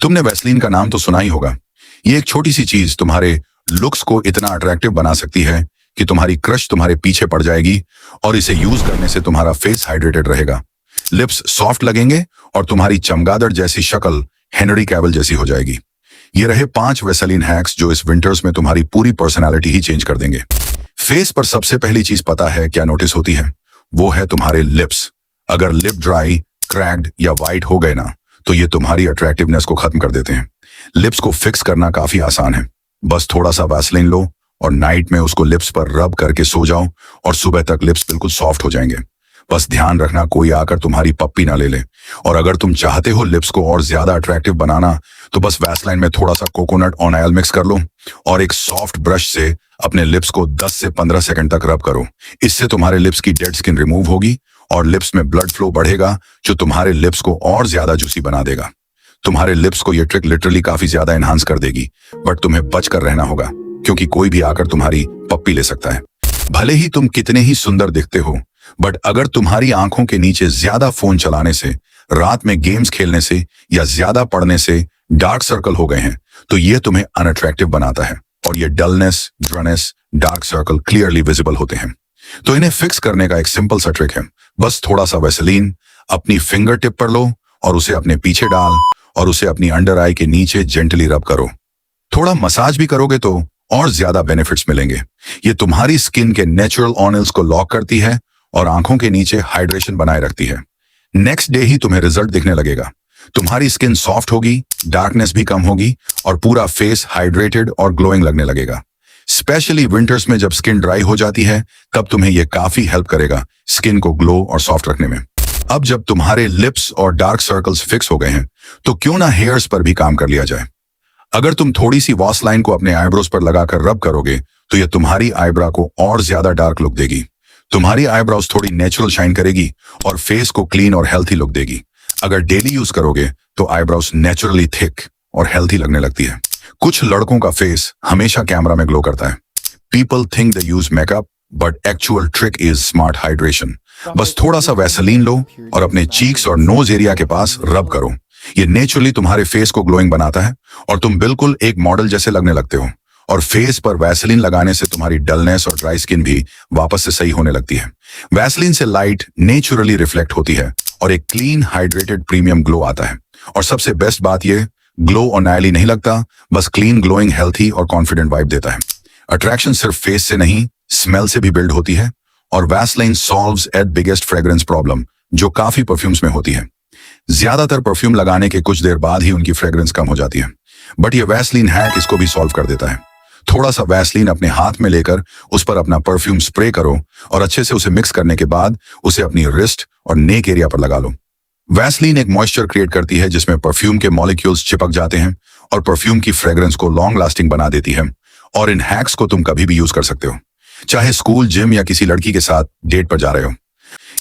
तुमने वैसलीन का नाम तो सुना ही होगा। ये एक छोटी सी चीज तुम्हारे लुक्स को इतना अट्रैक्टिव बना सकती है कि तुम्हारी क्रश तुम्हारे पीछे पड़ जाएगी और इसे यूज करने से तुम्हारा फेस हाइड्रेटेड रहेगा, लिप्स सॉफ्ट लगेंगे और तुम्हारी चमगादड़ जैसी शक्ल हेनरी कैविल जैसी हो जाएगी। ये रहे 5 वैसलीन हैक्स जो इस विंटर्स में तुम्हारी पूरी पर्सनालिटी ही चेंज कर देंगे। फेस पर सबसे पहली चीज पता है क्या नोटिस होती है? वो है तुम्हारे लिप्स। अगर लिप ड्राई, क्रैक्ड या वाइट हो गए ना, तो ये तुम्हारी अट्रैक्टिवनेस को खत्म कर देते हैं। लिप्स को फिक्स करना काफी आसान है। बस थोड़ा सा वैसलीन लो और नाइट में उसको लिप्स पर रब करके सो जाओ और सुबह तक लिप्स बिल्कुल सॉफ्ट हो जाएंगे। बस ध्यान रखना कोई आकर तुम्हारी पप्पी ना ले ले। और अगर तुम चाहते हो लिप्स को और ज्यादा अट्रैक्टिव बनाना, तो बस वैसलाइन में थोड़ा सा कोकोनट ऑन ऑयल मिक्स कर लो और एक सॉफ्ट ब्रश से अपने लिप्स को 10 से 15 सेकंड तक रब करो। इससे तुम्हारे लिप्स की डेड स्किन रिमूव होगी और लिप्स में ब्लड फ्लो बढ़ेगा, जो तुम्हारे लिप्स को और ज्यादा जूसी बना देगा। तुम्हारे लिप्स को ये ट्रिक लिटरली काफी ज्यादा एनहांस कर देगी, बट तुम्हें बच कर रहना होगा क्योंकि कोई भी आकर तुम्हारी पप्पी ले सकता है। भले ही तुम कितने ही सुंदर दिखते हो, बट अगर तुम्हारी आंखों के नीचे ज्यादा फोन चलाने से, रात में गेम्स खेलने से या ज्यादा पढ़ने से डार्क सर्कल हो गए हैं, तो ये तुम्हें अनअट्रैक्टिव बनाता है और ये dullness, dryness, dark circle clearly visible होते हैं। तो इन्हें फिक्स करने का एक सिंपल सा ट्रिक है। बस थोड़ा सा वैसलीन अपनी फिंगर टिप पर लो और उसे अपने पीछे डाल और उसे अपनी अंडर आई के नीचे जेंटली रब करो। थोड़ा मसाज भी करोगे तो और ज्यादा बेनिफिट्स मिलेंगे। ये तुम्हारी स्किन के नेचुरल ऑनल्स को लॉक करती है और आंखों के नीचे हाइड्रेशन बनाए रखती है। नेक्स्ट डे ही तुम्हें रिजल्ट दिखने लगेगा। तुम्हारी स्किन सॉफ्ट होगी, डार्कनेस भी कम होगी और पूरा फेस हाइड्रेटेड और ग्लोइंग लगने लगेगा। स्पेशली विंटर्स में जब स्किन ड्राई हो जाती है, तब तुम्हें यह काफी हेल्प करेगा स्किन को ग्लो और सॉफ्ट रखने में। अब जब तुम्हारे लिप्स और डार्क सर्कल्स फिक्स हो गए हैं, तो क्यों ना हेयर्स पर भी काम कर लिया जाए। अगर तुम थोड़ी सी वॉसलाइन को अपने आईब्रोज पर लगाकर रब करोगे, तो यह तुम्हारी आईब्रा को और ज्यादा डार्क लुक देगी। तुम्हारी आईब्रोज थोड़ी नेचुरल शाइन करेगी और फेस को क्लीन और हेल्थी लुक देगी। अगर डेली यूज करोगे तो आईब्रोज नेचुरली थिक और हेल्थी लगने लगती है। कुछ लड़कों का फेस हमेशा कैमरा में ग्लो करता है। People think they use makeup, but actual trick is smart hydration. बस थोड़ा सा वैसलीन लो और अपने चीक्स और नोज एरिया के पास रब करो। ये नेचुरली तुम्हारे फेस को ग्लोइंग बनाता है और तुम बिल्कुल एक मॉडल जैसे लगने लगते हो। और फेस पर वैसलीन लगाने से तुम्हारी डलनेस और ड्राई स्किन भी वापस से सही होने लगती है। वैसलीन से लाइट नेचुरली रिफ्लेक्ट होती है और एक क्लीन हाइड्रेटेड प्रीमियम ग्लो आता है। और सबसे बेस्ट बात यह, ग्लो और नायली नहीं लगता, बस क्लीन, ग्लोइंग, हेल्थी और कॉन्फिडेंट वाइब देता है। अट्रैक्शन सिर्फ फेस से नहीं, स्मेल से भी बिल्ड होती है और Vaseline solves at biggest fragrance problem, जो काफी परफ्यूम्स में होती है। ज्यादातर परफ्यूम लगाने के कुछ देर बाद ही उनकी फ्रेग्रेंस कम हो जाती है, बट ये वैसलीन हैक इसको भी सॉल्व कर देता है। थोड़ा सा वैसलीन अपने हाथ में लेकर उस पर अपना परफ्यूम स्प्रे करो और अच्छे से उसे मिक्स करने के बाद उसे अपनी रिस्ट और नेक एरिया पर लगा लो। वैसलीन एक मॉइस्चर क्रिएट करती है जिसमें परफ्यूम के मॉलिक्यूल्स चिपक जाते हैं और परफ्यूम की फ्रेग्रेंस को लॉन्ग लास्टिंग बना देती है। और इन हैक्स को तुम कभी भी यूज कर सकते हो, चाहे स्कूल, जिम या किसी लड़की के साथ डेट पर जा रहे हो।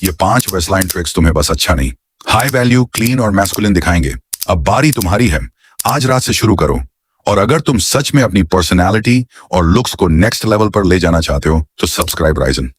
ये 5 वैसलाइन ट्रिक्स तुम्हें बस अच्छा नहीं, हाई वैल्यू, क्लीन और मैस्कुलिन दिखाएंगे। अब बारी तुम्हारी है। आज रात से शुरू करो और अगर तुम सच में अपनी पर्सनालिटी और लुक्स को नेक्स्ट लेवल पर ले जाना चाहते हो, तो सब्सक्राइब राइजन।